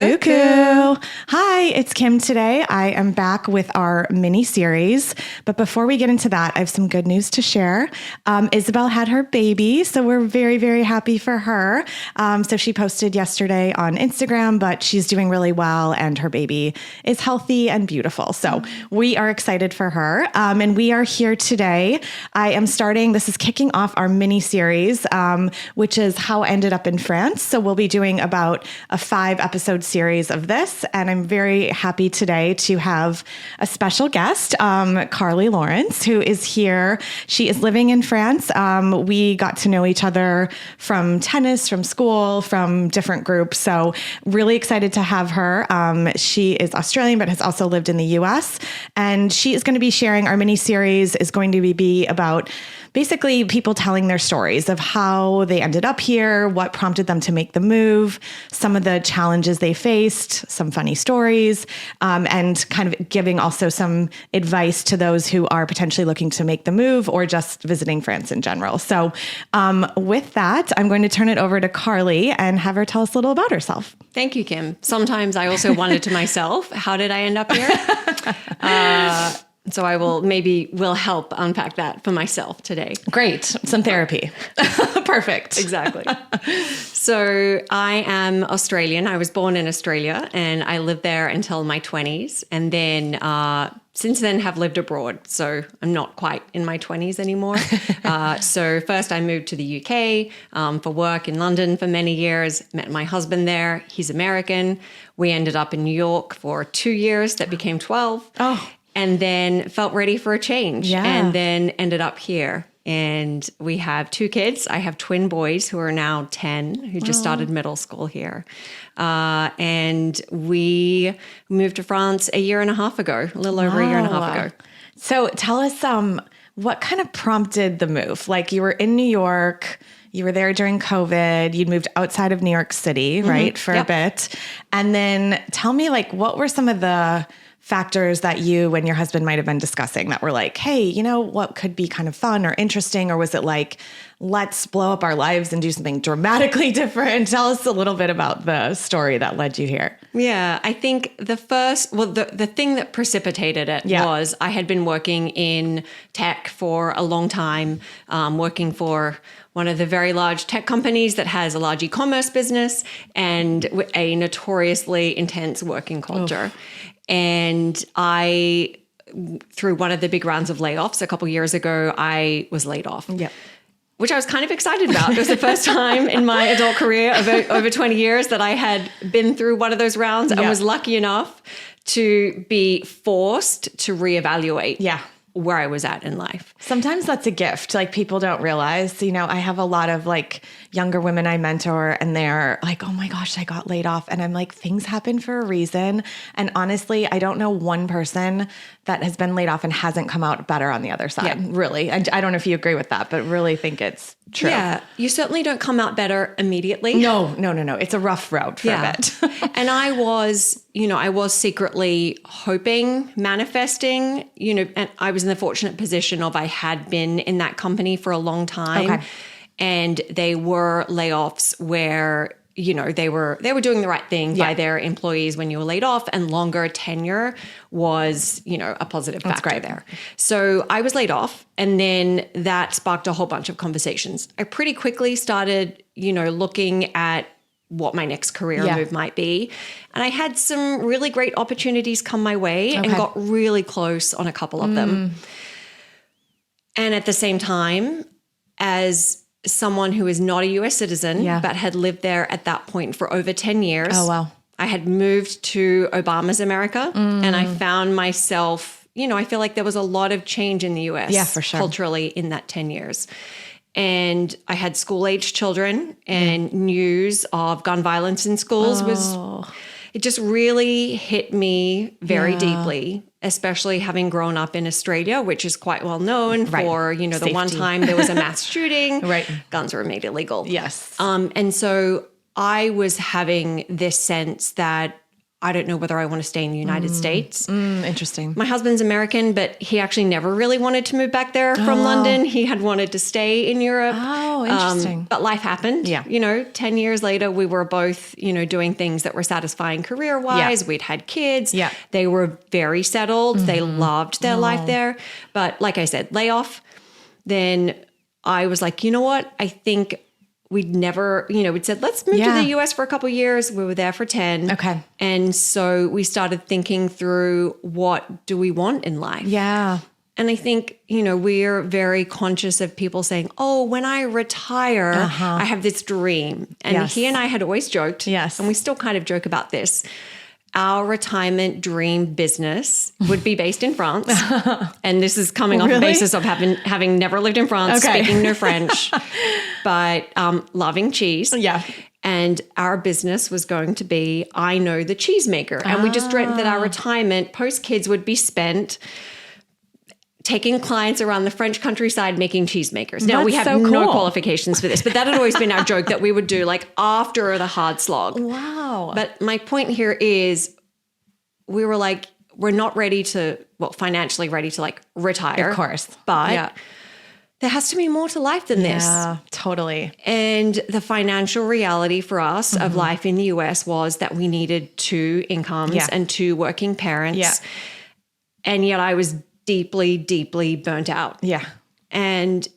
Uku. Hi, it's Kim today. I am back with our mini series. But before we get into that, I have some good news to share. Isabel had her baby, so we're very, very happy for her. So she posted yesterday on Instagram, but she's doing really well and her baby is healthy and beautiful. So we are excited for her. And we are here today. This is kicking off our mini series, which is how I ended up in France. So we'll be doing about a 5-episode series of this. And I'm very happy today to have a special guest, Carlie Lawrence, who is here. She is living in France. We got to know each other from tennis, from school, from different groups. So really excited to have her. She is Australian, but has also lived in the US. And she is going to be sharing our mini series is going to be about basically people telling their stories of how they ended up here, what prompted them to make the move, some of the challenges they faced, some funny stories, and kind of giving also some advice to those who are potentially looking to make the move or just visiting France in general. So with that, I'm going to turn it over to Carlie and have her tell us a little about herself. Thank you, Kim. Sometimes I also wonder to myself, how did I end up here? So I will help unpack that for myself today. Great. Some therapy. Perfect. Exactly. So I am Australian. I was born in Australia and I lived there until my 20s. And then since then have lived abroad. So I'm not quite in my 20s anymore. So first I moved to the UK for work in London for many years, met my husband there. He's American. We ended up in New York for 2 years. That became 12. Oh. And then felt ready for a change and then ended up here. And we have 2 kids. I have twin boys who are now 10, who just started middle school here. And we moved to France a year and a half ago, a little over a year and a half ago. So tell us what kind of prompted the move? Like you were in New York, you were there during COVID, you'd moved outside of New York City, right, for a bit. And then tell me, what were some of the factors that you and your husband might have been discussing that were like, hey, you know, what could be kind of fun or interesting? Or was it like, let's blow up our lives and do something dramatically different? Tell us a little bit about the story that led you here. Yeah, I think the thing that precipitated it was I had been working in tech for a long time, working for one of the very large tech companies that has a large e-commerce business and a notoriously intense working culture. And through one of the big rounds of layoffs a couple of years ago, I was laid off. Yeah. Which I was kind of excited about. It was the first time in my adult career over 20 years that I had been through one of those rounds and was lucky enough to be forced to reevaluate where I was at in life. Sometimes that's a gift. Like people don't realize, you know, I have a lot of younger women I mentor and they're like, oh my gosh, I got laid off. And I'm like, things happen for a reason. And honestly, I don't know one person that has been laid off and hasn't come out better on the other side. Really. I don't know if you agree with that, but really think it's true. Yeah. You certainly don't come out better immediately. No. It's a rough road for a bit. And I was secretly hoping, manifesting, and I was in the fortunate position of I had been in that company for a long time. Okay. And they were layoffs where, they were doing the right thing by their employees when you were laid off, and longer tenure was, a positive factor there. So I was laid off, and then that sparked a whole bunch of conversations. I pretty quickly started, looking at what my next career move might be. And I had some really great opportunities come my way and got really close on a couple of them. And at the same time, as someone who is not a US citizen, but had lived there at that point for over 10 years. Oh, wow. I had moved to Obama's America and I found myself, I feel like there was a lot of change in the US for sure. culturally in that 10 years. And I had school-aged children and news of gun violence in schools it just really hit me very deeply, especially having grown up in Australia, which is quite well known for, Safety. The one time there was a mass shooting, guns were made illegal. Yes. And so I was having this sense that I don't know whether I want to stay in the United States. Interesting. My husband's American, but he actually never really wanted to move back there from London. He had wanted to stay in Europe. Oh, interesting. But life happened. Yeah. 10 years later, we were both, doing things that were satisfying career-wise. Yeah. We'd had kids. Yeah. They were very settled. They loved their life there. But like I said, layoff. Then I was like, you know what? I think we'd never, we'd said, let's move to the US for a couple of years. We were there for 10. Okay. And so we started thinking through, what do we want in life? Yeah. And I think, we're very conscious of people saying, oh, when I retire, I have this dream. And he and I had always joked, and we still kind of joke about this. Our retirement dream business would be based in France. And this is coming off the basis of having never lived in France, speaking no French, but loving cheese. Yeah. And our business was going to be, I Know the Cheesemaker. And we just dreamt that our retirement post-kids would be spent taking clients around the French countryside making cheesemakers. Now, we have no qualifications for this, but that had always been our joke that we would do like after the hard slog. Wow. But my point here is we were like, we're not ready to, financially ready to like retire. Of course. But there has to be more to life than this. Yeah, totally. And the financial reality for us of life in the US was that we needed 2 incomes and 2 working parents. Yeah. And yet I was deeply, deeply burnt out. Yeah. And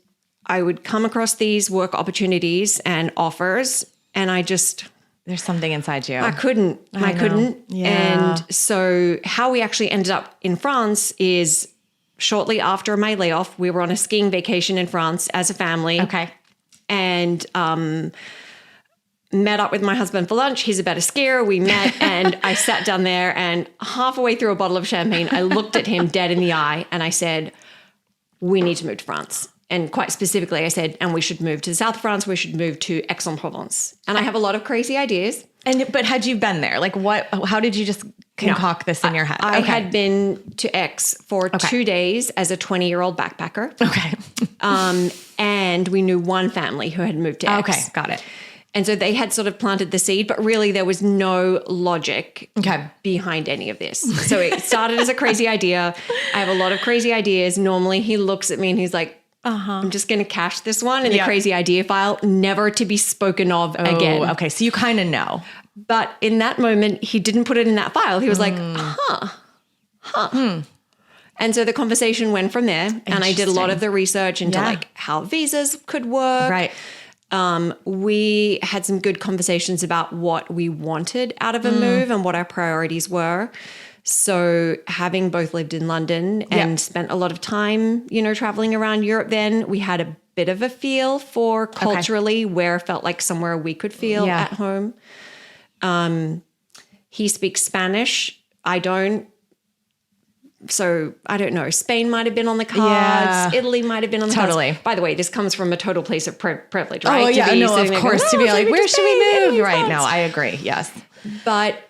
I would come across these work opportunities and offers, and there's something inside you. I couldn't. Yeah. And so how we actually ended up in France is shortly after my layoff, we were on a skiing vacation in France as a family. Okay. And met up with my husband for lunch. He's a better skier. We met and I sat down there, and halfway through a bottle of champagne, I looked at him dead in the eye and I said, we need to move to France. And quite specifically, I said, and we should move to the south of France. We should move to Aix-en-Provence. And I have a lot of crazy ideas. But had you been there? Like how did you just concoct this in your head? I had been to Aix for 2 days as a 20-year-old backpacker. Okay. And we knew one family who had moved to Aix. Okay, got it. And so they had sort of planted the seed, but really there was no logic behind any of this. So it started as a crazy idea. I have a lot of crazy ideas. Normally he looks at me and he's like, I'm just going to cache this one in the crazy idea file, never to be spoken of again. Okay, so you kind of know. But in that moment, he didn't put it in that file. He was like, And so the conversation went from there. And I did a lot of the research into like how visas could work. Right. We had some good conversations about what we wanted out of a move and what our priorities were. So having both lived in London and spent a lot of time, traveling around Europe then, we had a bit of a feel for culturally where it felt like somewhere we could feel at home. He speaks Spanish. I don't. So I don't know. Spain might have been on the cards. Yeah. Italy might have been on the Totally. cards. By the way, this comes from a total place of privilege, right? Oh yeah, of course. To be like, where should we move? Right. France. No, I agree. Yes. But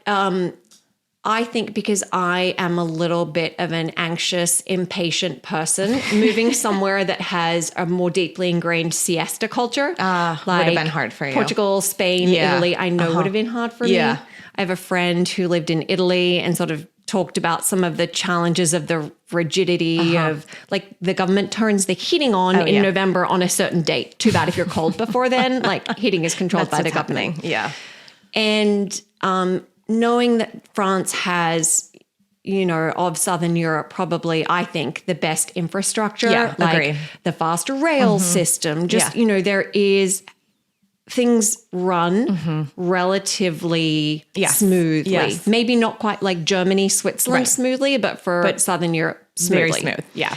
I think because I am a little bit of an anxious, impatient person, moving somewhere that has a more deeply ingrained siesta culture, would have been hard for you. Portugal, Spain, Italy, I know would have been hard for me. I have a friend who lived in Italy and sort of talked about some of the challenges of the rigidity of like the government turns the heating on in November on a certain date. Too bad if you're cold before then, like heating is controlled by the government. Yeah. And knowing that France has, of Southern Europe, probably, I think, the best infrastructure. Yeah, like agree. the faster rail system. Just, there is things run relatively smoothly. Yes. Maybe not quite like Germany, Switzerland smoothly, but for Southern Europe, smoothly. Very smooth. Yeah.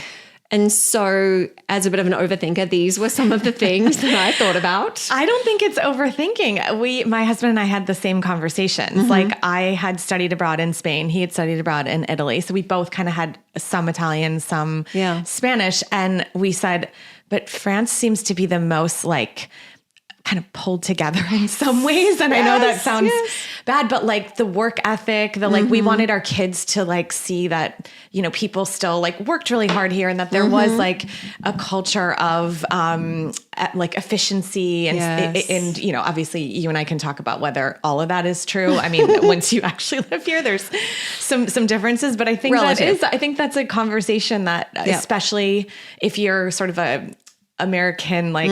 And so as a bit of an overthinker, these were some of the things that I thought about. I don't think it's overthinking. My husband and I had the same conversations. Like I had studied abroad in Spain. He had studied abroad in Italy. So we both kind of had some Italian, some Spanish. And we said, but France seems to be the most like kind of pulled together in some ways. And I know that sounds bad, but like the work ethic, the like, we wanted our kids to like see that, you know, people still like worked really hard here and that there was like a culture of like efficiency and, you know, obviously you and I can talk about whether all of that is true. I mean, once you actually live here, there's some differences, but I think I think that's a conversation that especially if you're sort of a American, like,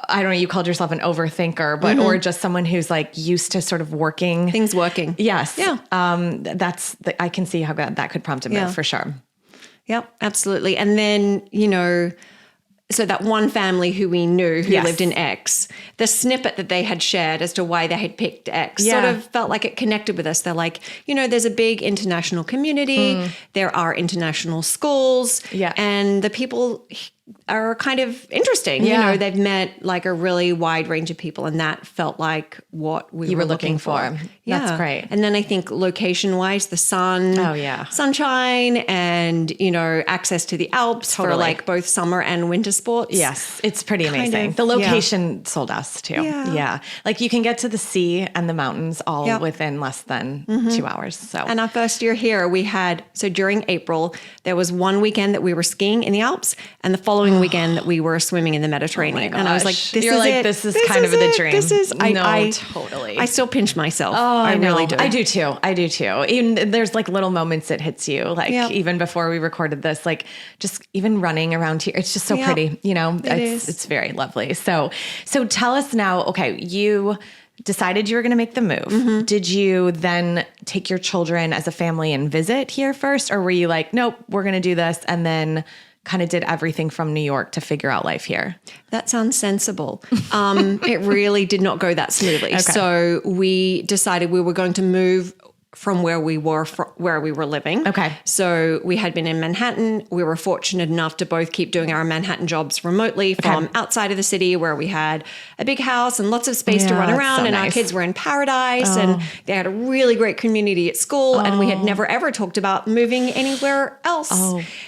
I don't know, you called yourself an overthinker, but, or just someone who's like used to sort of working. Things working. Yes. Yeah. I can see how that could prompt a move for sure. Yep, absolutely. And then, you know, so that one family who we knew who lived in X, the snippet that they had shared as to why they had picked X sort of felt like it connected with us. They're like, you know, there's a big international community. There are international schools. Yeah. And the people are kind of interesting. You know, they've met like a really wide range of people, and that felt like what we were looking for. Yeah. That's great. And then I think location-wise, the sun, sunshine, and, you know, access to the Alps for like both summer and winter sports. Yes, it's pretty amazing. The location sold us too. Yeah. Like you can get to the sea and the mountains all within less than 2 hours. So, and our first year here, we had, so during April, there was one weekend that we were skiing in the Alps, and the following weekend that we were swimming in the Mediterranean. And I was like, this is kind of the dream. This is, totally. I still pinch myself. Oh, I really do. I do too. Even there's like little moments it hits you. Like even before we recorded this, like just even running around here, it's just so pretty, you know, it's very lovely. So tell us now, okay, you decided you were going to make the move. Did you then take your children as a family and visit here first? Or were you like, nope, we're going to do this, and then kind of did everything from New York to figure out life here? That sounds sensible. It really did not go that smoothly. Okay. So we decided we were going to move from where we were living. Okay. So we had been in Manhattan. We were fortunate enough to both keep doing our Manhattan jobs remotely from outside of the city, where we had a big house and lots of space to run around, and our kids were in paradise, and they had a really great community at school, and we had never ever talked about moving anywhere else.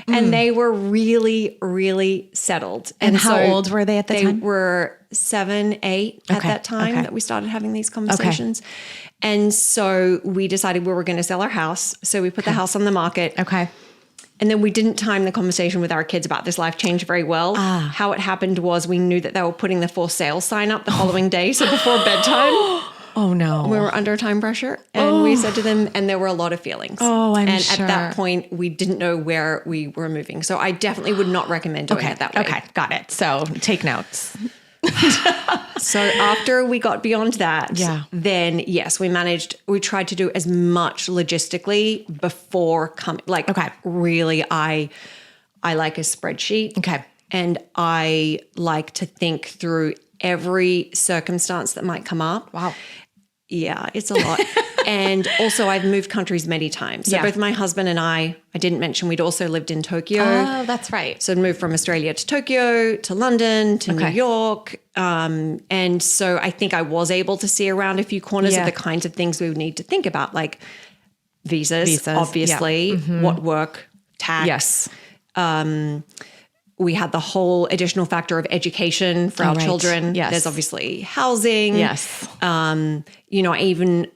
And they were really, really settled. And how old were they at the time? They were 7, 8 at that time that we started having these conversations. And so we decided we were going to sell our house. So we put the house on the market. Okay. And then we didn't time the conversation with our kids about this life change very well. How it happened was we knew that they were putting the for sale sign up the following day. So before bedtime. Oh, no. We were under time pressure. And we said to them, and there were a lot of feelings. I'm sure. At that point, we didn't know where we were moving. So I definitely would not recommend doing it that way. Okay, got it. So take notes. So after we got beyond that, then yes, we tried to do as much logistically before coming. Like, really, I like a spreadsheet. Okay. And I like to think through every circumstance that might come up. Wow. Yeah, it's a lot. And also I've moved countries many times. So both my husband and I didn't mention we'd also lived in Tokyo. Oh, that's right. So I'd moved from Australia to Tokyo, to London, to New York. And so I think I was able to see around a few corners of the kinds of things we would need to think about, like visas obviously, what work, tax. Yes. We had the whole additional factor of education for our children. Yes. There's obviously housing. Yes. You know, I even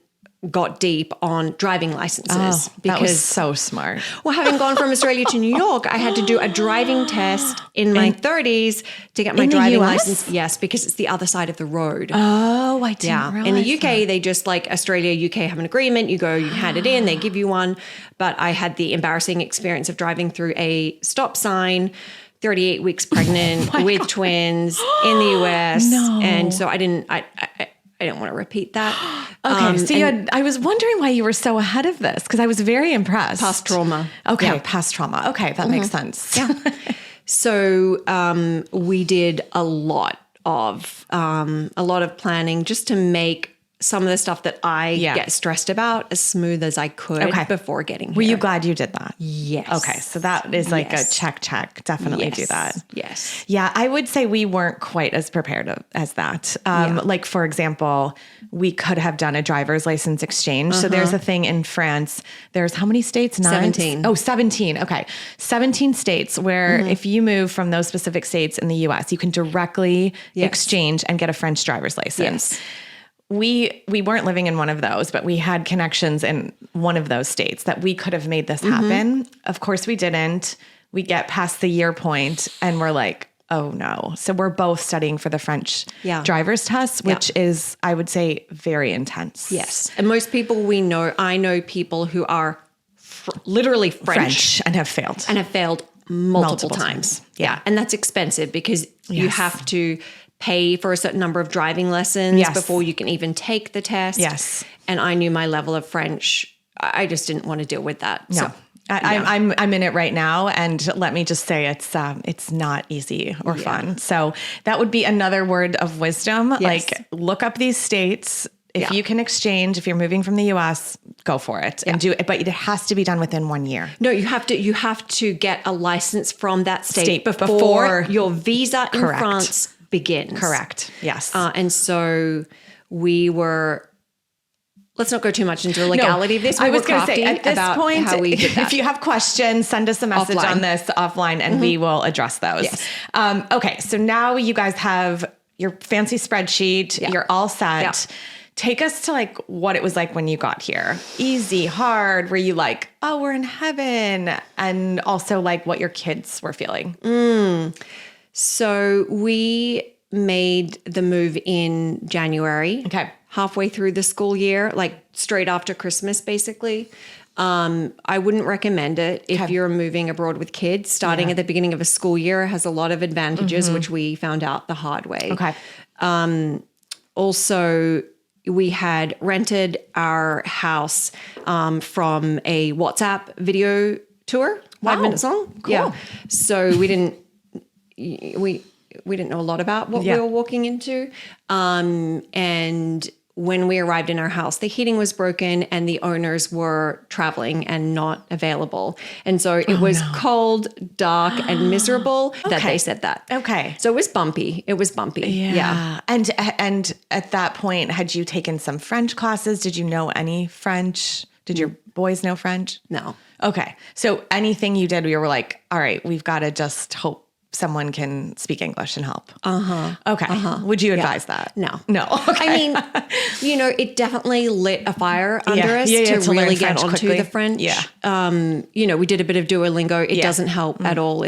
got deep on driving licenses. Because that was so smart. Well, having gone from Australia to New York, I had to do a driving test in my 30s to get my driving license. Yes, because it's the other side of the road. Oh, I didn't realize in the UK, they just like Australia, UK have an agreement. You go, you hand it in, they give you one. But I had the embarrassing experience of driving through a stop sign, 38 weeks pregnant with twins in the US. No. And so I didn't want to repeat that. Okay. So I was wondering why you were so ahead of this, because I was very impressed. Past trauma. Okay. Past trauma. Okay. That makes sense. Yeah. So we did a lot of planning just to make some of the stuff that I get stressed about as smooth as I could before getting here. Were you glad you did that? Yes. Okay. So that is like a check. Definitely do that. Yes. Yeah. I would say we weren't quite as prepared as that. Like, for example, we could have done a driver's license exchange. So there's a thing in France. There's how many states? 17. Oh, 17. Okay. 17 states where if you move from those specific states in the US, you can directly exchange and get a French driver's license. Yes. We weren't living in one of those, but we had connections in one of those states that we could have made this happen. Of course we didn't. We get past the year point and we're like, oh no. So we're both studying for the French driver's test, which is, I would say, very intense. Yes. And most people I know people who are literally French and have failed. And have failed multiple times. Yeah. And that's expensive because you have to pay for a certain number of driving lessons before you can even take the test. Yes. And I knew my level of French. I just didn't want to deal with that. No. So, I'm in it right now, and let me just say it's not easy or fun. So that would be another word of wisdom. Yes. Like, look up these states. If you can exchange, if you're moving from the US, go for it and do it. But it has to be done within 1 year. No, you have to get a license from that state before your visa in France begins. Correct. Yes. And so we were. Let's not go too much into the legality of this. I was going to say, at this point, how we did that. if you have questions, send us a message on this offline and we will address those. Yes. Okay. So now you guys have your fancy spreadsheet. Yeah. You're all set. Yeah. Take us to like what it was like when you got here. Easy, hard. Were you like, oh, we're in heaven? And also like what your kids were feeling. So we made the move in January. Okay. Halfway through the school year, like straight after Christmas, basically. I wouldn't recommend it if you're moving abroad with kids. Starting at the beginning of a school year has a lot of advantages, which we found out the hard way. Okay. Also, we had rented our house from a WhatsApp video tour, 5 minutes long. Cool. Yeah. So we didn't know a lot about what we were walking into. And when we arrived in our house, the heating was broken and the owners were traveling and not available. And so it was cold, dark, and miserable that they said that. Okay. So it was bumpy. Yeah. And at that point, had you taken some French classes? Did you know any French? Did your boys know French? No. Okay. So anything you did, we were like, all right, we've got to just hope someone can speak English and help. Okay. Would you advise that? No. Okay. I mean, it definitely lit a fire under us to really get onto quickly. The French. Yeah. We did a bit of Duolingo. It doesn't help at all. I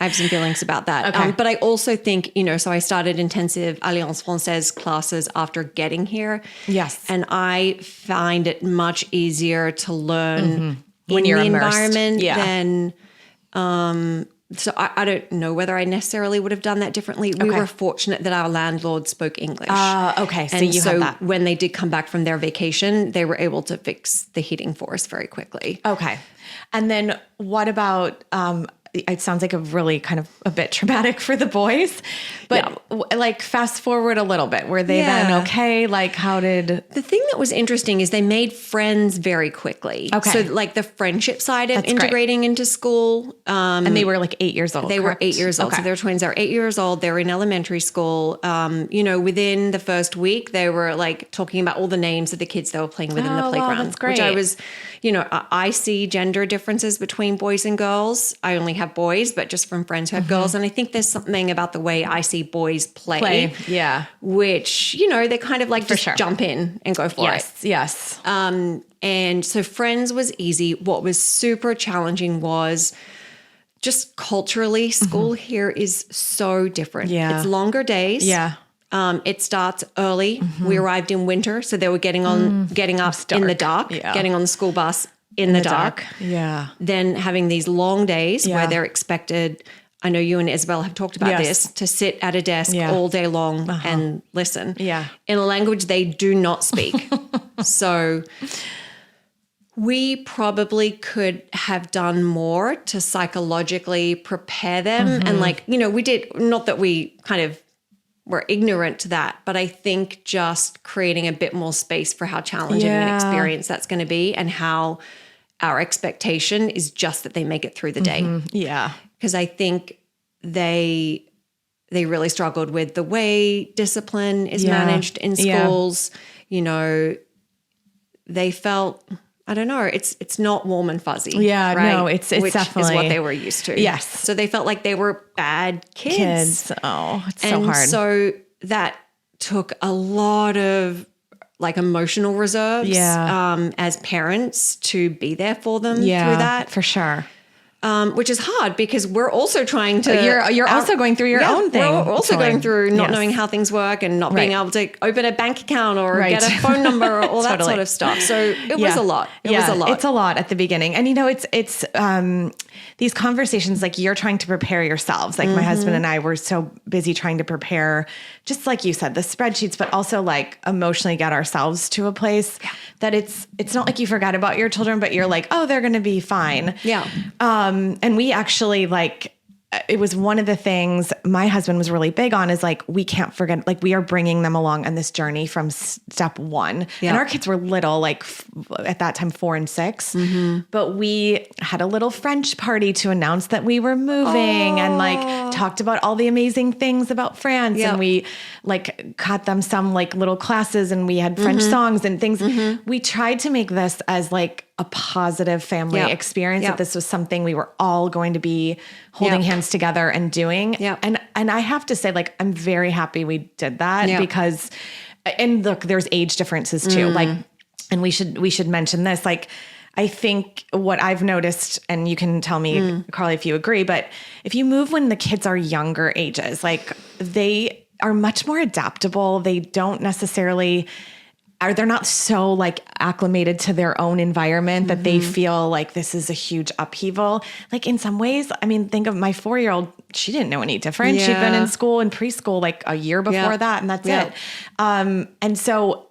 have some feelings about that. Okay. But I also think, so I started intensive Alliance Française classes after getting here. Yes. And I find it much easier to learn when in you're the immersed. environment than... So I don't know whether I necessarily would have done that differently. We were fortunate that our landlord spoke English. Okay. So and you so had that. When they did come back from their vacation, they were able to fix the heating for us very quickly. Okay. And then what about, it sounds like a really kind of a bit traumatic for the boys, but like fast forward a little bit. Were they then okay? Like how did... The thing that was interesting is they made friends very quickly. Okay. So like the friendship side of integrating into school. And they were like 8 years old. They were 8 years old. Okay. So they were twins. They were 8 years old. They were in elementary school. Within the first week, they were like talking about all the names of the kids they were playing with in the playground. Wow, that's great. Which I was, I see gender differences between boys and girls. I only have boys, but just from friends who have girls. And I think there's something about the way I see boys play. Yeah. Which, they kind of like just jump in and go for it. Yes. And so Friends was easy. What was super challenging was just culturally, school here is so different. Yeah. It's longer days. Yeah. It starts early. We arrived in winter, so they were getting up in the dark, getting on the school bus in the dark. Yeah. Then having these long days where they're expected, I know you and Isabel have talked about this, to sit at a desk all day long and listen. Yeah. In a language they do not speak. So we probably could have done more to psychologically prepare them. And we did, not that we kind of we're ignorant to that. But I think just creating a bit more space for how challenging an experience that's going to be, and how our expectation is just that they make it through the day. Yeah. Because I think they really struggled with the way discipline is managed in schools. You know, they felt, I don't know, it's not warm and fuzzy. Yeah, right? no, it's Which definitely is what they were used to. Yes. So they felt like they were bad kids. Oh, it's And so hard. so that took a lot of like emotional reserves as parents to be there for them through that. For sure. Which is hard because we're also trying to. You're also going through your own thing. We're also going through not Yes. knowing how things work and not being able to open a bank account or get a phone number or all that sort of stuff. So it was a lot. It was a lot. It's a lot at the beginning. And, you know, it's these conversations, like you're trying to prepare yourselves. Like my husband and I were so busy trying to prepare, just like you said, the spreadsheets, but also like emotionally get ourselves to a place that it's not like you forgot about your children, but you're like, oh, they're going to be fine. Yeah. And we actually it was one of the things my husband was really big on, is like, we can't forget, like we are bringing them along on this journey from step one. And our kids were little, like at that time, 4 and 6, but we had a little French party to announce that we were moving and like talked about all the amazing things about France. And we like got them some like little classes, and we had French songs and things. We tried to make this as like a positive family experience, that this was something we were all going to be holding hands together and doing. And I have to say, like, I'm very happy we did that because, and look, there's age differences too. Like, and we should mention this. Like, I think what I've noticed, and you can tell me, Carlie, if you agree, but if you move when the kids are younger ages, like they are much more adaptable. They don't necessarily they're not so like acclimated to their own environment that they feel like this is a huge upheaval. Like in some ways, I mean, think of my 4-year-old, she didn't know any different. She'd been in school and preschool like a year before that, and that's it. And so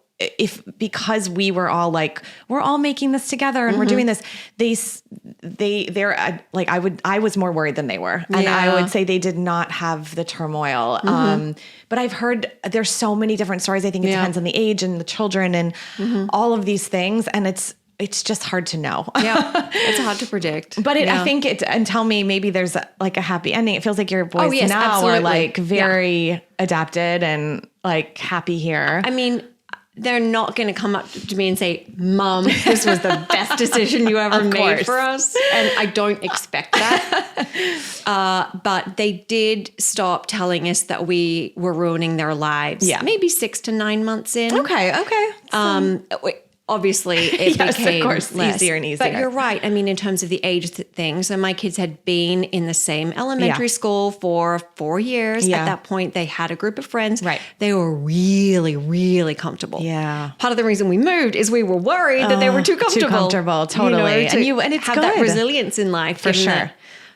because we were all like, we're all making this together and we're doing this, they're like, I was more worried than they were. And I would say they did not have the turmoil. But I've heard there's so many different stories. I think it depends on the age and the children and all of these things. And it's just hard to know. It's hard to predict. But I think and tell me, maybe there's like a happy ending. It feels like your boys now absolutely. are like very adapted and like happy here. I mean, they're not going to come up to me and say, Mom, this was the best decision you ever made for us. And I don't expect that. But they did stop telling us that we were ruining their lives. Maybe 6 to 9 months in. Okay. Obviously, it became of course, less. easier and easier. But you're right. I mean, in terms of the age thing, so my kids had been in the same elementary school for 4 years. At that point, they had a group of friends. Right. They were really, really comfortable. Yeah. Part of the reason we moved is we were worried that they were too comfortable. Too comfortable, totally. And it's have good. that resilience in life. For sure.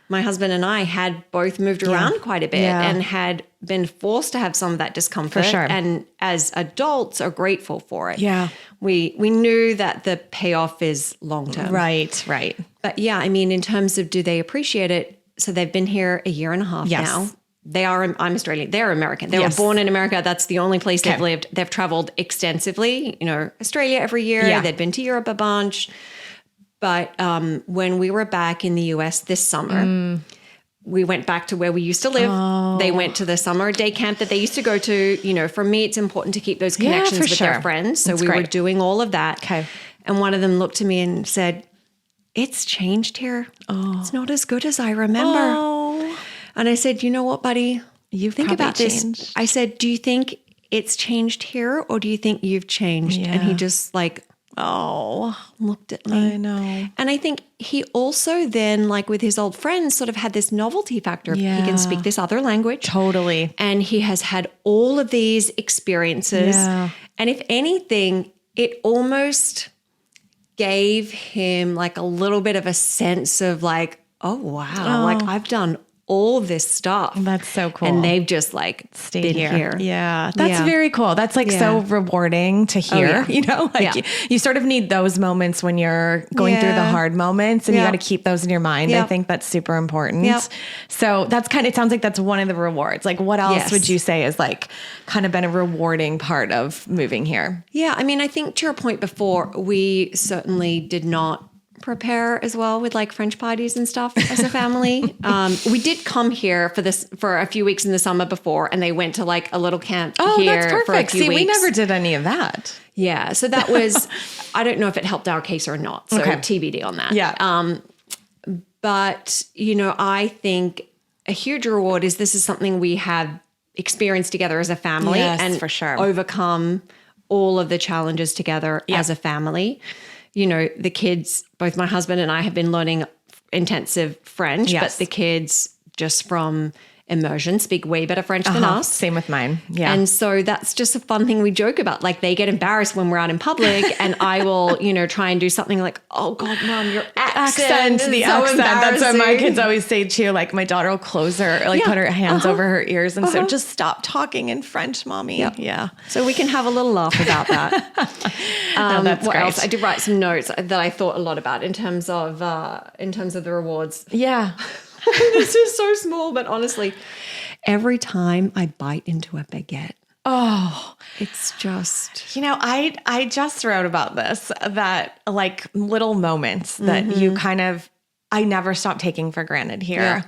My husband and I had both moved around quite a bit and had been forced to have some of that discomfort. For sure. And as adults are grateful for it. Yeah. We knew that the payoff is long term. Right. But yeah, I mean, in terms of do they appreciate it? So they've been here a year and a half now. I'm Australian. They're American. They were born in America. That's the only place they've lived. They've traveled extensively, Australia every year. Yeah. They'd been to Europe a bunch. But when we were back in the US this summer, we went back to where we used to live. They went to the summer day camp that they used to go to. For me, it's important to keep those connections with their friends. So we were doing all of that. Okay. And one of them looked to me and said, "It's changed here. It's not as good as I remember." And I said, "You know what, buddy? You think about this." I said, "Do you think it's changed here, or do you think you've changed?" And he just looked at me. I know. And I think he also then, like with his old friends, sort of had this novelty factor. He can speak this other language. Totally. And he has had all of these experiences. Yeah. And if anything, it almost gave him like a little bit of a sense of like, oh, wow, like I've done all this stuff. That's so cool. And they've just like stayed been here. Yeah. That's very cool. That's like so rewarding to hear, you know, like you sort of need those moments when you're going through the hard moments, and you got to keep those in your mind. I think that's super important. So that's it sounds like that's one of the rewards. Like what else would you say is like kind of been a rewarding part of moving here? Yeah. I mean, I think to your point before, we certainly did not prepare as well with like French parties and stuff as a family. We did come here for a few weeks in the summer before, and they went to like a little camp here that's perfect. for a few weeks. We never did any of that. Yeah. So that was, I don't know if it helped our case or not. So TBD on that. Yeah. But, you know, I think a huge reward is this is something we have experienced together as a family, and for sure overcome all of the challenges together as a family. You know, the kids, both my husband and I have been learning intensive French, but the kids just from immersion speak way better French than us. Same with mine. Yeah. And so that's just a fun thing we joke about. Like they get embarrassed when we're out in public, and I will, you know, try and do something like, "Oh God, Mom, your accent is the so accent." That's what my embarrassing." kids always say too. Like my daughter will close her, like put her hands over her ears and so just stop talking in French, Mommy. Yeah. So we can have a little laugh about that. That's what great. else? I did write some notes that I thought a lot about in terms of the rewards. Yeah. This is so small, but honestly, every time I bite into a baguette, it's just, you know, I just wrote about this, that like little moments that you I never stop taking for granted here. Yeah.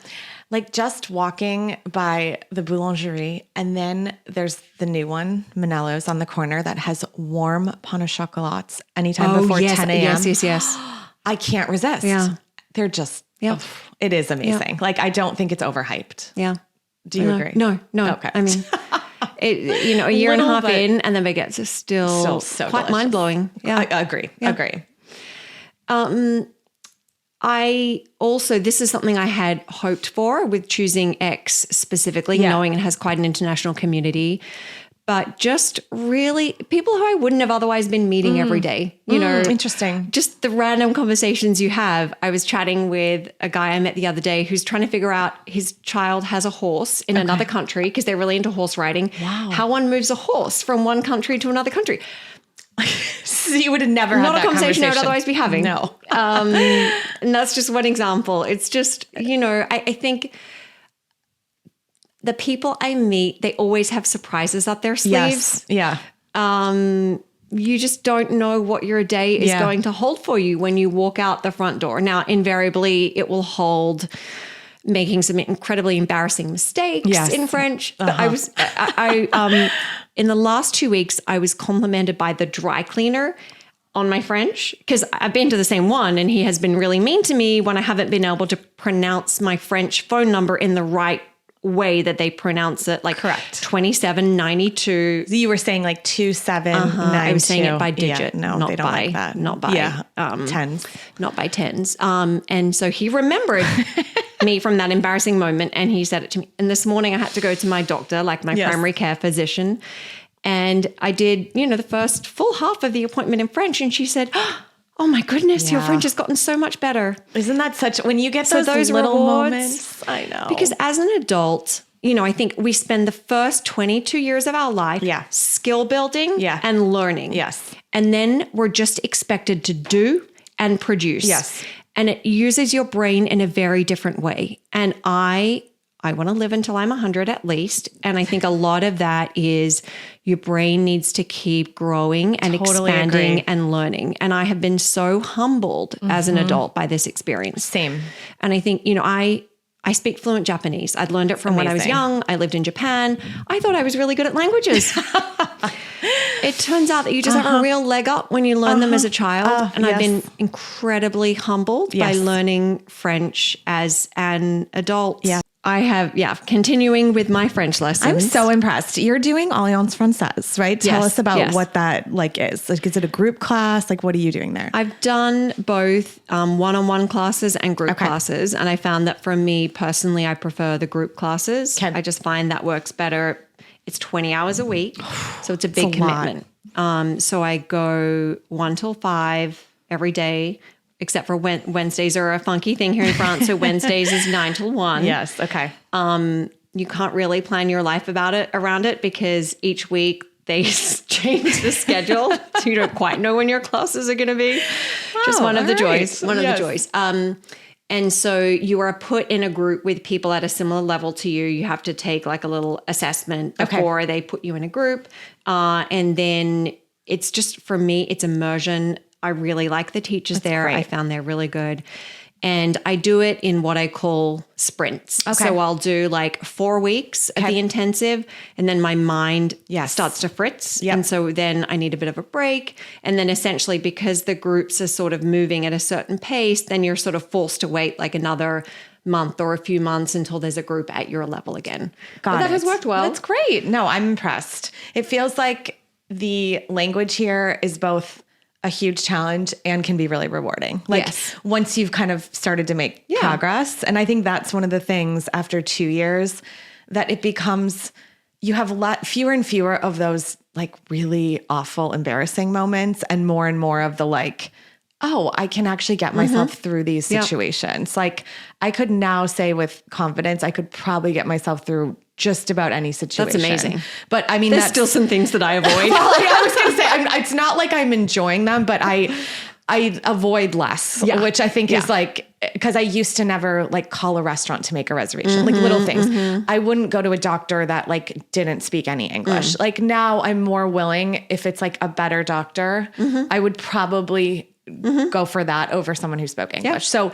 Like just walking by the boulangerie, and then there's the new one, Manello's on the corner, that has warm pain au chocolats anytime before 10 a.m. Yes. I can't resist. Yeah. They're just, it is amazing. Like, I don't think it's overhyped. Yeah. Do you agree? No. Okay. I mean, you know, a year and a half in, and the baguettes are still so quite delicious. mind-blowing. Yeah. I agree. I also, this is something I had hoped for with choosing X specifically, knowing it has quite an international community, but just really people who I wouldn't have otherwise been meeting every day, you know. Interesting. Just the random conversations you have. I was chatting with a guy I met the other day who's trying to figure out his child has a horse in another country because they're really into horse riding. Wow. How one moves a horse from one country to another country. So you would have never had Not that a conversation I would otherwise be having. No. And that's just one example. It's just, you know, I think the people I meet, they always have surprises up their sleeves. Yes. Yeah. You just don't know what your day is going to hold for you when you walk out the front door. Now, invariably, it will hold making some incredibly embarrassing mistakes in French. But I in the last 2 weeks, I was complimented by the dry cleaner on my French, because I've been to the same one, and he has been really mean to me when I haven't been able to pronounce my French phone number in the right way that they pronounce it, like correct 2792. You were saying like 2792. I was saying it by digit, no, not they don't by like that. not by tens, not by tens. And so he remembered me from that embarrassing moment, and he said it to me. And this morning I had to go to my doctor, like my primary care physician, and I did, you know, the first full half of the appointment in French, and she said, "Oh my goodness, your French has gotten so much better." Isn't that such, when you get those little rewards, moments? I know. Because as an adult, you know, I think we spend the first 22 years of our life skill building and learning. Yes. And then we're just expected to do and produce. Yes. And it uses your brain in a very different way. And I want to live until I'm 100 at least. And I think a lot of that is your brain needs to keep growing and expanding and learning. And I have been so humbled as an adult by this experience. Same. And I think, you know, I speak fluent Japanese. I'd learned it from when I was young. I lived in Japan. I thought I was really good at languages. It turns out that you just have a real leg up when you learn them as a child. And I've been incredibly humbled by learning French as an adult. Yeah. I have, continuing with my French lessons. I'm so impressed. You're doing Alliance Française, right? Tell us about what that like is. Like, is it a group class? Like, what are you doing there? I've done both one-on-one classes and group classes. And I found that for me personally, I prefer the group classes. I just find that works better. It's 20 hours a week. So it's a big commitment. So I go 1 till 5 every day except for Wednesdays are a funky thing here in France. So Wednesdays is 9 till 1. Yes. Okay. You can't really plan your life around it because each week they change the schedule. So you don't quite know when your classes are going to be. Just one of the joys. One of the joys. And so you are put in a group with people at a similar level to you. You have to take like a little assessment before they put you in a group. And then it's just, for me, it's immersion. I really like the teachers there. Great. I found they're really good. And I do it in what I call sprints. Okay. So I'll do like 4 weeks of the intensive, and then my mind starts to fritz. Yep. And so then I need a bit of a break. And then essentially, because the groups are sort of moving at a certain pace, then you're sort of forced to wait like another month or a few months until there's a group at your level again. But that has worked well. That's great. No, I'm impressed. It feels like the language here is both a huge challenge and can be really rewarding. Like once you've kind of started to make progress. And I think that's one of the things after 2 years that it becomes, you have fewer and fewer of those like really awful, embarrassing moments and more of the like, oh, I can actually get myself through these situations. Like I could now say with confidence, I could probably get myself through just about any situation. That's amazing. But I mean, there's still some things that I avoid. Well, I was going to say, it's not like I'm enjoying them, but I avoid less, which I think is like, because I used to never like call a restaurant to make a reservation, like little things. I wouldn't go to a doctor that like didn't speak any English. Like now I'm more willing, if it's like a better doctor, I would probably go for that over someone who spoke English. Yeah. So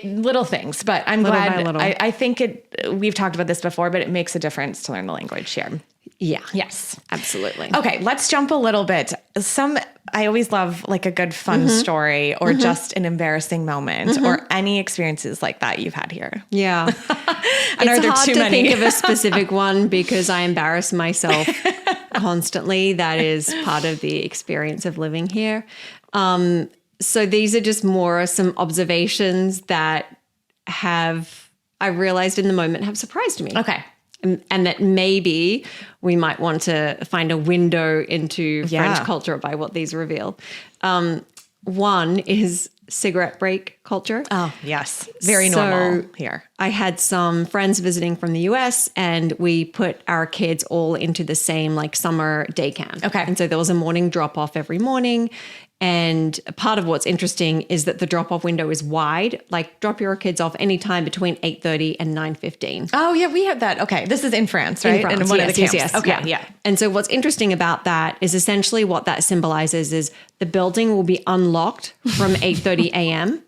little things, but I'm glad. I think we've talked about this before, but it makes a difference to learn the language here. Yeah. Yes, absolutely. Okay. Let's jump a little bit. I always love like a good fun story or just an embarrassing moment or any experiences like that you've had here. Yeah. And it's hard to think of a specific one because I embarrass myself constantly. That is part of the experience of living here. So these are just more some observations that I realized in the moment have surprised me. Okay. And that maybe we might want to find a window into French culture by what these reveal. One is cigarette break culture. Oh, yes. Very normal here. I had some friends visiting from the US and we put our kids all into the same like summer day camp. Okay. And so there was a morning drop off every morning. And part of what's interesting is that the drop-off window is wide. Like drop your kids off anytime between 8:30 and 9:15. Oh, yeah, we have that. Okay, this is in France, right? In France, and one of the camps. Yes. Okay, yeah. And so what's interesting about that is essentially what that symbolizes is the building will be unlocked from 8:30 a.m.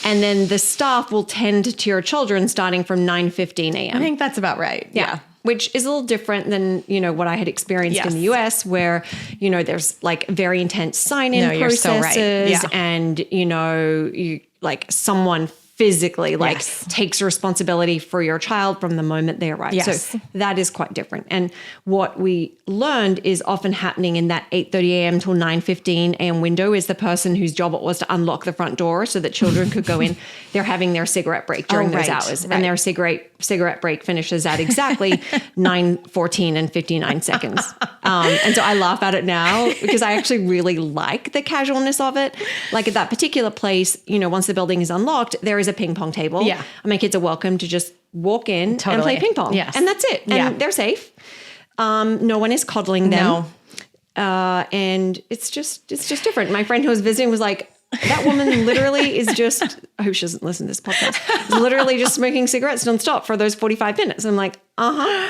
And then the staff will tend to your children starting from 9:15 a.m. I think that's about right. Yeah. Which is a little different than, what I had experienced in the US where, there's like very intense sign-in processes and, you like someone physically takes responsibility for your child from the moment they arrive. Yes. So that is quite different. And what we learned is often happening in that 8:30 a.m. till 9:15 a.m. window is the person whose job it was to unlock the front door so that children could go in. They're having their cigarette break during those hours. And their cigarette break finishes at exactly 9:14 and 59 seconds. And so I laugh at it now because I actually really like the casualness of it. Like at that particular place, once the building is unlocked, there is a ping pong table. Yeah. And my kids are welcome to just walk in and play ping pong. Yes. And that's it. And they're safe. No one is coddling them. No. And it's just different. My friend who was visiting was like, that woman literally is just, I hope she doesn't listen to this podcast, is literally just smoking cigarettes nonstop for those 45 minutes. I'm like,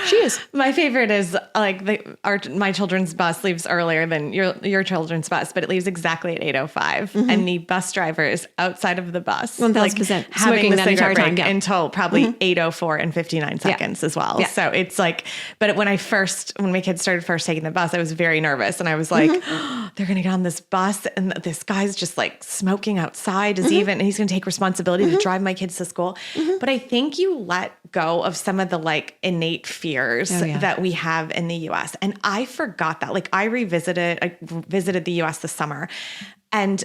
she is. My favorite is like my children's bus leaves earlier than your children's bus, but it leaves exactly at 8:05, and the bus driver is outside of the bus, 1,000% having the that cigarette entire break time until probably 8:04 and 59 seconds as well. Yeah. So it's like, but when my kids started first taking the bus, I was very nervous, and I was like, they're gonna get on this bus, and this guy's just like smoking outside. He's going to take responsibility to drive my kids to school. But I think you let go of some of the like innate fears that we have in the US. And I forgot that. Like I visited the US this summer, and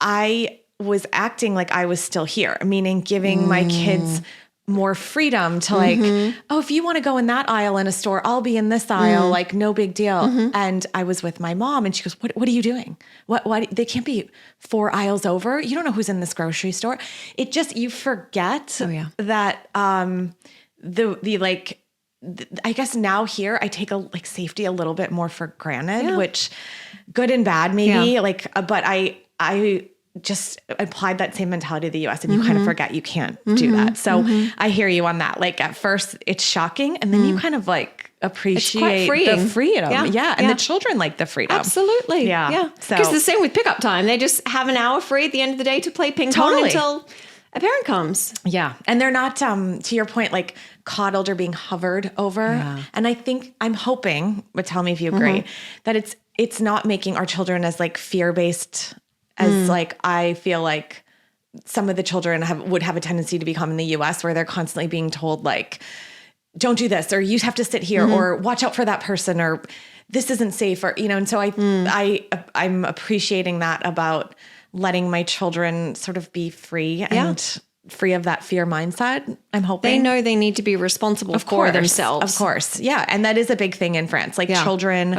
I was acting like I was still here, meaning giving my kids more freedom to like, oh, if you want to go in that aisle in a store, I'll be in this aisle, like no big deal. And I was with my mom and she goes, what are you doing? What, they can't be 4 aisles over. You don't know who's in this grocery store. It just, you forget that, I guess now here I take safety a little bit more for granted, which good and bad maybe but I just applied that same mentality to the US and you kind of forget you can't do that. So I hear you on that. Like at first it's shocking and then you kind of like appreciate the freedom. And the children like the freedom. Absolutely. Yeah. Because the same with pickup time. They just have an hour free at the end of the day to play ping pong until a parent comes. Yeah. And they're not, to your point, like coddled or being hovered over. Yeah. And I think I'm hoping, but tell me if you agree, that it's not making our children as like fear-based as like, I feel like some of the children would have a tendency to become in the US where they're constantly being told like, don't do this, or you have to sit here, or watch out for that person, or this isn't safe, or, and so I'm appreciating that about letting my children sort of be free and free of that fear mindset. I'm hoping they know they need to be responsible for themselves. Of course. Yeah. And that is a big thing in France. Like children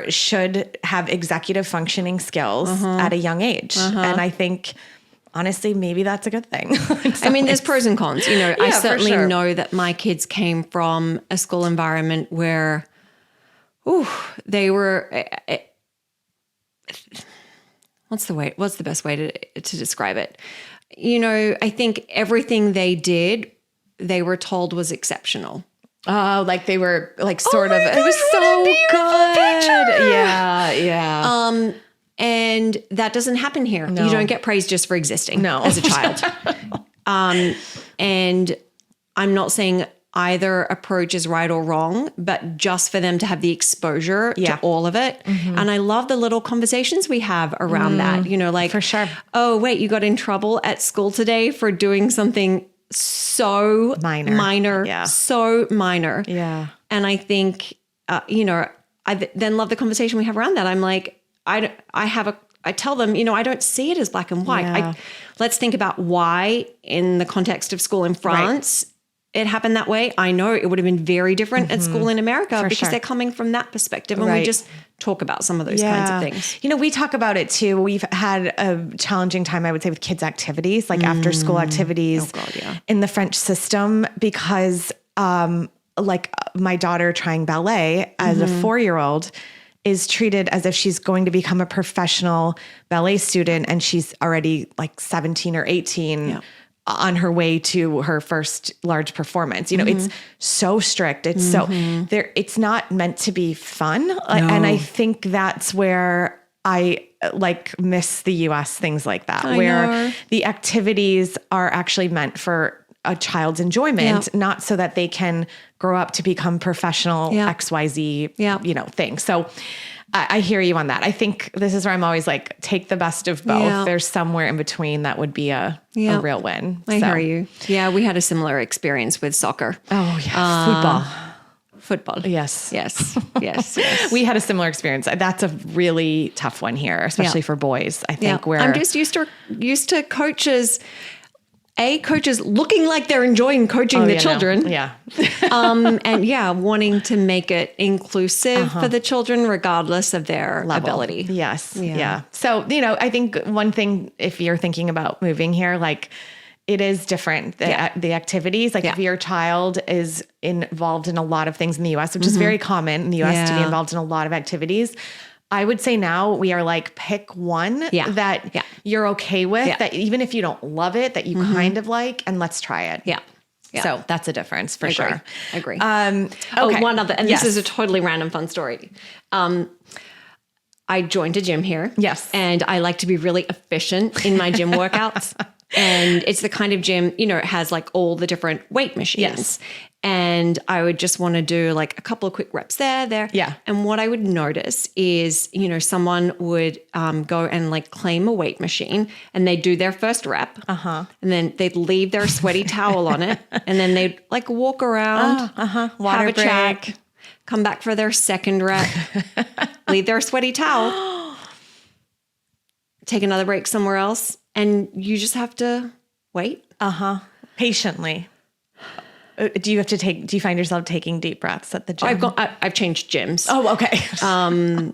should have executive functioning skills at a young age. And I think honestly, maybe that's a good thing. I mean, there's pros and cons. I certainly know that my kids came from a school environment where, they were, what's the best way to describe it? I think everything they did, they were told was exceptional. Oh, like they were like sort of, it was so good. Yeah. And that doesn't happen here. No. You don't get praised just for existing as a child. And I'm not saying either approach is right or wrong, but just for them to have the exposure to all of it. And I love the little conversations we have around that, like, for sure. Oh, wait, you got in trouble at school today for doing something so minor, so minor. Yeah. And I think, I then love the conversation we have around that. I'm like, I tell them, I don't see it as black and white. Yeah. Let's think about why in the context of school in France, it happened that way. I know it would have been very different at school in America because they're coming from that perspective. And we just talk about some of those kinds of things. We talk about it too. We've had a challenging time, I would say, with kids' activities, like after school activities in the French system, because like my daughter trying ballet as a 4-year-old is treated as if she's going to become a professional ballet student. And she's already like 17 or 18 on her way to her first large performance. It's so strict. It's so there, it's not meant to be fun. No. And I think that's where I miss the US, things like that, where the activities are actually meant for a child's enjoyment, not so that they can grow up to become professional XYZ, things. So I hear you on that. I think this is where I'm always like, take the best of both. Yeah. There's somewhere in between that would be a real win. I hear you. Yeah, we had a similar experience with soccer. Oh, yeah. Football. Yes. Yes. We had a similar experience. That's a really tough one here, especially for boys, I think. Where I'm just used to coaches looking like they're enjoying coaching the children. No. And wanting to make it inclusive for the children, regardless of their ability. Yes. Yeah. So, I think one thing, if you're thinking about moving here, like it is different, the activities, like if your child is involved in a lot of things in the US, which is very common in the US to be involved in a lot of activities, I would say now we are like, pick one that you're okay with, that even if you don't love it, that you kind of like, and let's try it. Yeah. So that's a difference for sure. I agree. Okay. One other, and this is a totally random fun story. I joined a gym here. Yes. And I like to be really efficient in my gym workouts. And it's the kind of gym, it has like all the different weight machines. Yes. And I would just want to do like a couple of quick reps there. Yeah. And what I would notice is, someone would go and like claim a weight machine and they'd do their first rep. And then they'd leave their sweaty towel on it. And then they'd like walk around, Water have a break. chat, come back for their second rep, leave their sweaty towel, take another break somewhere else. And you just have to wait. Patiently. Do you find yourself taking deep breaths at the gym? I've changed gyms. Oh, okay.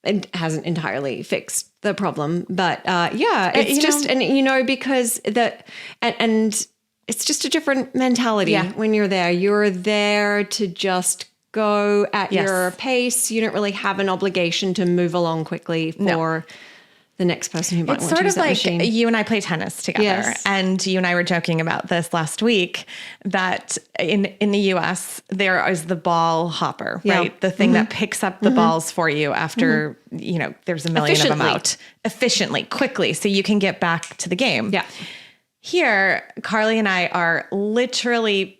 It hasn't entirely fixed the problem, but it's just, because and it's just a different mentality when you're there. You're there to just go at your pace. You don't really have an obligation to move along quickly for the next person who might want to use that machine. It's sort of like you and I play tennis together. And you and I were joking about this last week, that in the US, there is the ball hopper, right? The thing that picks up the balls for you after, there's a million of them out. Efficiently, quickly, so you can get back to the game. Yeah. Here, Carlie and I are literally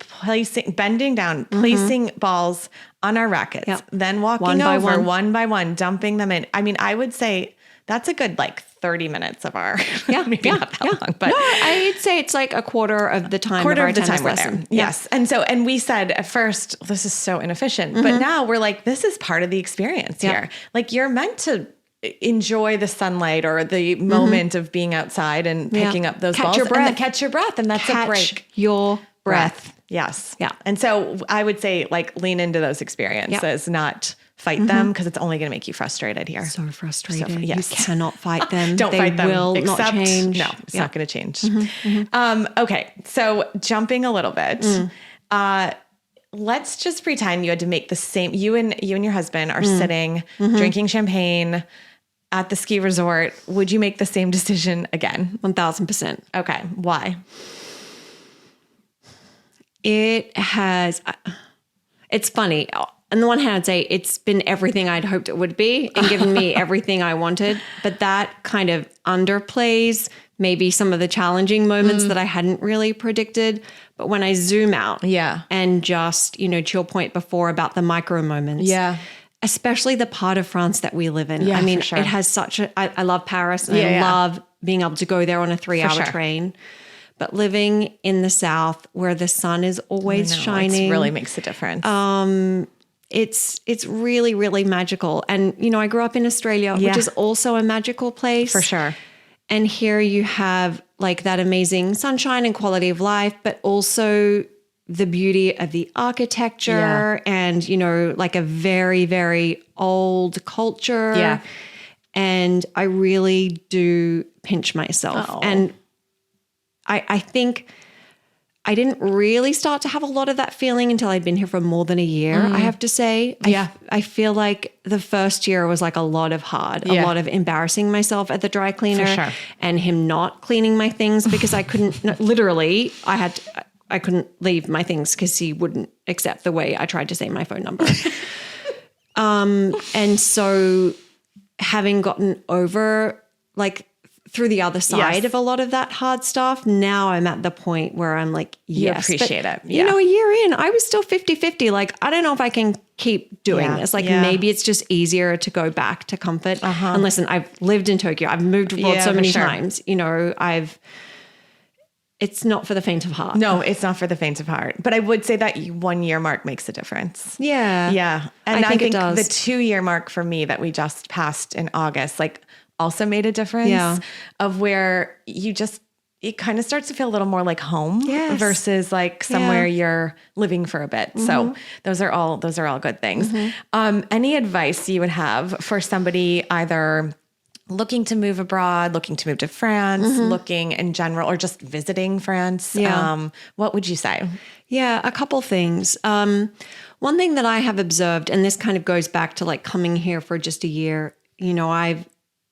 bending down, placing balls on our rackets, then walking over one by one, dumping them in. I mean, I would say that's a good 30 minutes of our, maybe not that long, but no, I'd say it's like a quarter of the time of our tennis lesson. Yes. And we said at first, this is so inefficient, but now we're like, this is part of the experience here. Like, you're meant to enjoy the sunlight or the moment of being outside and picking up those balls. Catch your breath. And that's a break. Catch your breath. Yes. Yeah. And so I would say lean into those experiences, not fight them, because it's only going to make you frustrated here. So frustrated. You cannot fight them. Don't fight them. They will not change. No, it's not going to change. Okay. So jumping a little bit, let's just pretend you had to make the same, you and your husband are sitting, drinking champagne at the ski resort. Would you make the same decision again? 1000%. Okay. Why? It's funny. On the one hand, I'd say it's been everything I'd hoped it would be and given me everything I wanted. But that kind of underplays maybe some of the challenging moments that I hadn't really predicted. But when I zoom out and just, to your point before about the micro moments, especially the part of France that we live in. I mean, it has such I love Paris and I love being able to go there on a 3-hour train. But living in the South where the sun is always shining. It really makes a difference. It's really, really magical. And, I grew up in Australia, which is also a magical place. For sure. And here you have that amazing sunshine and quality of life, but also the beauty of the architecture and, a very, very old culture. Yeah. And I really do pinch myself. Oh. And I think I didn't really start to have a lot of that feeling until I'd been here for more than a year, I have to say. I feel like the first year was a lot of a lot of embarrassing myself at the dry cleaner and him not cleaning my things because I couldn't, literally, I couldn't leave my things because he wouldn't accept the way I tried to say my phone number. And so having gotten over through the other side of a lot of that hard stuff, now I'm at the point where I'm like, yes. You appreciate it. Yeah. A year in, I was still 50-50. I don't know if I can keep doing this. Maybe it's just easier to go back to comfort. And listen, I've lived in Tokyo. I've moved abroad so many times. It's not for the faint of heart. No, it's not for the faint of heart. But I would say that 1 year mark makes a difference. Yeah. Yeah. And I think it does. The 2 year mark for me that we just passed in August, also made a difference of where it kind of starts to feel a little more like home versus somewhere you're living for a bit. So those are all good things. Any advice you would have for somebody either looking to move abroad, looking to move to France, looking in general, or just visiting France? What would you say? Yeah, a couple things. One thing that I have observed, and this kind of goes back to coming here for just a year, I've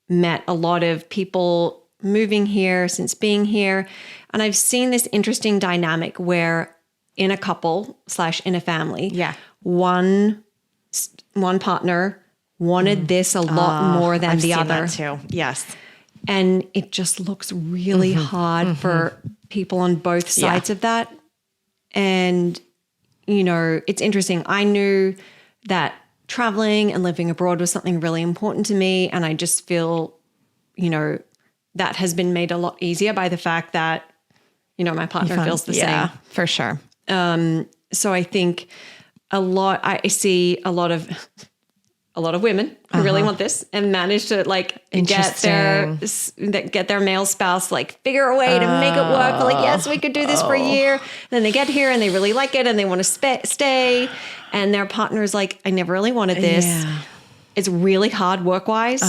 met a lot of people moving here since being here. And I've seen this interesting dynamic where in a couple / in a family, one partner wanted this a lot more than the other. Seen that too. Yes. And it just looks really hard for people on both sides of that. And, it's interesting. I knew that traveling and living abroad was something really important to me. And I just feel, that has been made a lot easier by the fact that, my partner feels the same. For sure. So I think I see a lot of a lot of women who really want this and manage to like get their male spouse, like figure a way to make it work. They're like, yes, we could do this for a year. Then they get here and they really like it and they want to stay. And their partner is like, I never really wanted this. Yeah. It's really hard work-wise.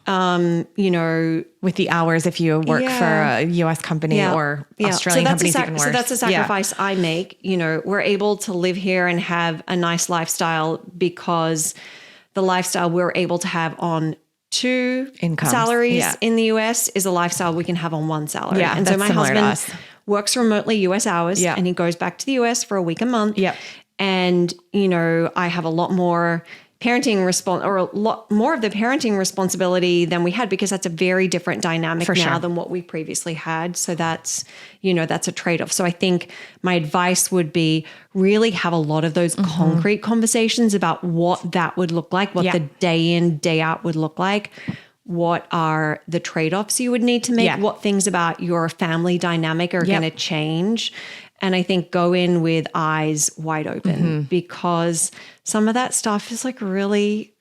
With the hours, if you work for a U.S. company or Australian companies, even worse. So that's a sacrifice I make. We're able to live here and have a nice lifestyle because the lifestyle we're able to have on 2 incomes. Salaries in the U.S. is a lifestyle we can have on 1 salary. Yeah, and so my husband works remotely U.S. hours and he goes back to the U.S. for a week a month. Yeah. And, I have a lot more a lot more of the parenting responsibility than we had because that's a very different dynamic now than what we previously had. So that's, that's a trade-off. So I think my advice would be really have a lot of those concrete conversations about what that would look like, what the day in, day out would look like. What are the trade-offs you would need to make? What things about your family dynamic are going to change? And I think go in with eyes wide open because some of that stuff is like really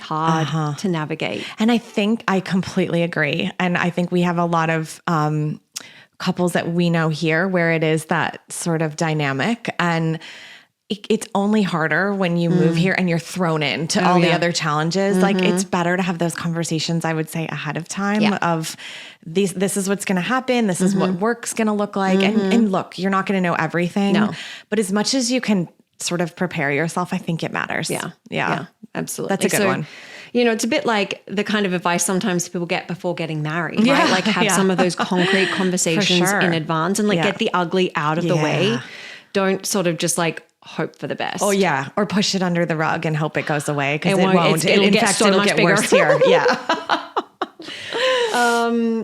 hard to navigate. And I think I completely agree. And I think we have a lot of couples that we know here where it is that sort of dynamic. And it's only harder when you move here and you're thrown into all the other challenges. Like it's better to have those conversations, I would say, ahead of time of this is what's going to happen. This is what work's going to look like. And look, you're not going to know everything, but as much as you can sort of prepare yourself, I think it matters. Yeah, absolutely. That's a good one. It's a bit like the kind of advice sometimes people get before getting married, right? Like have some of those concrete conversations in advance and like get the ugly out of the way. Don't sort of just like hope for the best. Oh yeah. Or push it under the rug and hope it goes away because it won't. It'll get worse here. Yeah.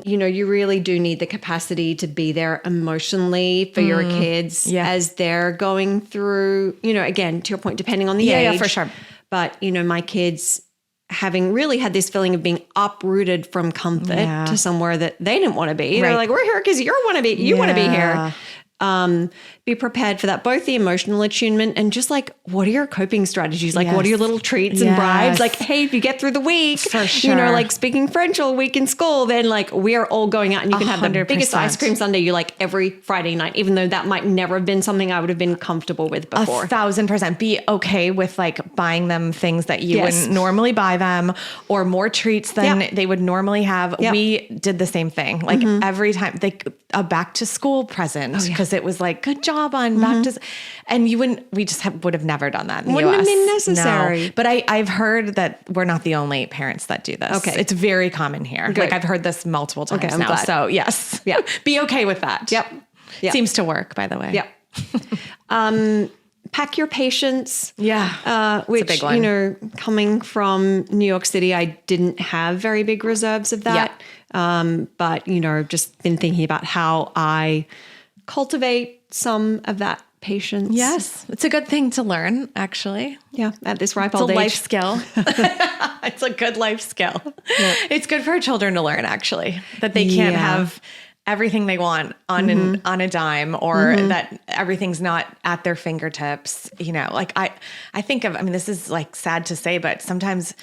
You really do need the capacity to be there emotionally for your kids as they're going through, again, to your point, depending on the age. Yeah, for sure. But, my kids having really had this feeling of being uprooted from comfort to somewhere that they didn't want to be. They're like, we're here because you want to be here. Be prepared for that, both the emotional attunement and just like, what are your coping strategies? Like, what are your little treats and bribes? Like, hey, if you get through the week, for sure. Like speaking French all week in school, then like we are all going out and you can 100%. Have the biggest ice cream sundae you like every Friday night, even though that might never have been something I would have been comfortable with before. 1,000%. Be okay with like buying them things that you wouldn't normally buy them or more treats than they would normally have. Yep. We did the same thing. Like every time a back to school present because it was like, good job on back to, and we just would have never done that in the Wouldn't US. have been necessary. No. But I've heard that we're not the only parents that do this. Okay. It's very common here. Good. Like I've heard this multiple times now. Glad. So yes. Yeah. Be okay with that. Yep. Seems to work, by the way. Yep. Pack your patience. Yeah. Which, a big one. Coming from New York City, I didn't have very big reserves of that. But, just been thinking about how I cultivate some of that patience. Yes. It's a good thing to learn, actually. Yeah. At this ripe old age. It's a life skill. It's a good life skill. Yeah. It's good for children to learn, actually, that they can't have everything they want on a dime or that everything's not at their fingertips. Like I think of, this is like sad to say, but sometimes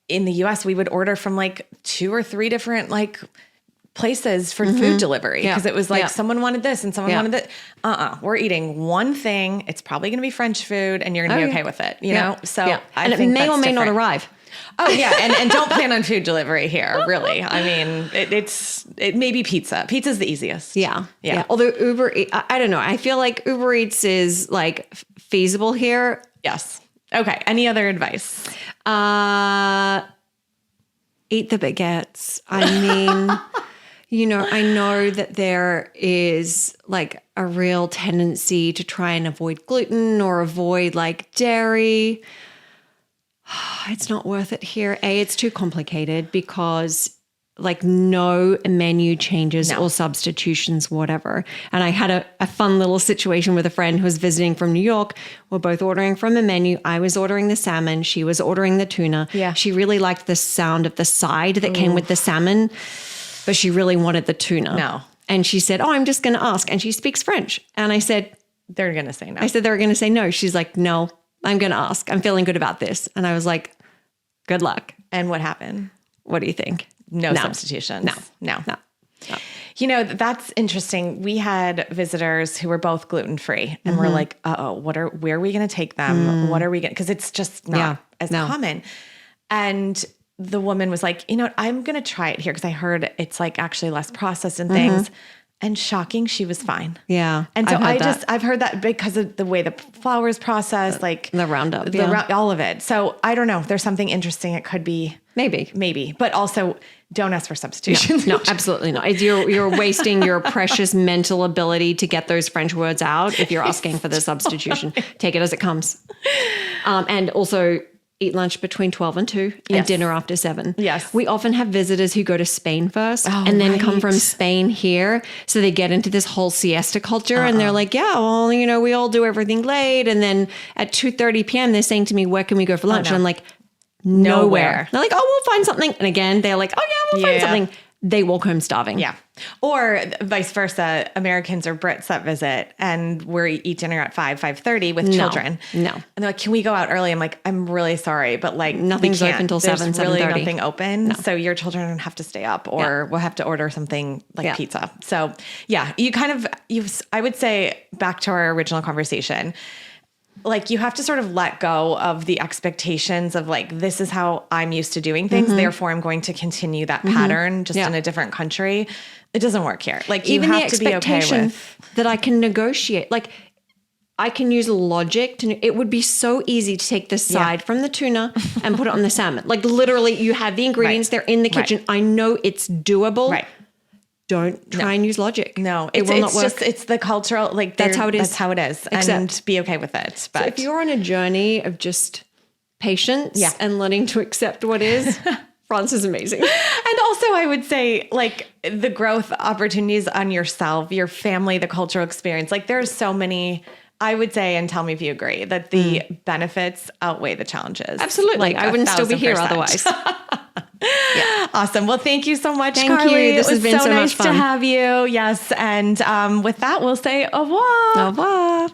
in the US we would order from like 2 or 3 different like places for food delivery because it was like someone wanted this and someone wanted that. We're eating one thing. It's probably going to be French food and you're going to be okay with it, know? So and it may or may not arrive. Oh yeah. And don't plan on food delivery here, really. It may be pizza. Pizza's the easiest. Yeah. Although I don't know. I feel like Uber Eats is like feasible here. Yes. Okay. Any other advice? Eat the baguettes. I know that there is like a real tendency to try and avoid gluten or avoid like dairy. It's not worth it here. It's too complicated because like no menu changes or substitutions, whatever. And I had a fun little situation with a friend who was visiting from New York. We're both ordering from a menu. I was ordering the salmon. She was ordering the tuna. Yeah. She really liked the sound of the side that came with the salmon, but she really wanted the tuna. No. And she said, I'm just going to ask. And she speaks French. And I said, they're going to say no. I said, they're going to say no. She's like, no, I'm going to ask. I'm feeling good about this. And I was like, Good luck. And what happened? What do you think? No substitutions. No. You know, that's interesting. We had visitors who were both gluten-free and we're like, where are we going to take them? What are we going to, because it's just not as common. And the woman was like, you know what, I'm going to try it here because I heard it's like actually less processed and things. And shocking, she was fine. Yeah. And so I've heard that because of the way the flour is processed, like the Roundup, all of it. So I don't know. There's something interesting. It could be maybe, but also don't ask for substitutions. No, absolutely not. You're wasting your precious mental ability to get those French words out if you're asking for the substitution. Take it as it comes. And also eat lunch between 12 and 2 and dinner after 7. Yes. We often have visitors who go to Spain first and then come from Spain here. So they get into this whole siesta culture and they're like, yeah, well, you know, we all do everything late. And then at 2:30 p.m., they're saying to me, where can we go for lunch? And I'm like, nowhere. They're like, oh, we'll find something. And again, they're like, oh yeah, we'll find something. They walk home starving. Yeah. Or vice versa, Americans or Brits that visit and we eat dinner at 5:30 with children. No. And they're like, can we go out early? I'm like, I'm really sorry, but like nothing's open till 7:30. There's really nothing open. No. So your children have to stay up or we'll have to order something like pizza. So yeah, I would say back to our original conversation, like you have to sort of let go of the expectations of like, this is how I'm used to doing things. Therefore, I'm going to continue that pattern just in a different country. It doesn't work here. Like even you have the to be okay expectation with that I can negotiate. Like I can use logic it would be so easy to take the side from the tuna and put it on the salmon. Like literally you have the ingredients, they're in the kitchen. I know it's doable. Right. Don't try and use logic. No, it will not work. It's the cultural, like that's how it is. That's how it is. And be okay with it. But so if you're on a journey of just patience and learning to accept what is, France is amazing. And also I would say like the growth opportunities on yourself, your family, the cultural experience, like there's so many, I would say, and tell me if you agree, that the benefits outweigh the challenges. Absolutely. Like I wouldn't still be here otherwise. Awesome. Well, thank you so much, Thank Carlie. you. This has been so nice much fun to have you. Yes. And with that, we'll say au revoir. Au revoir.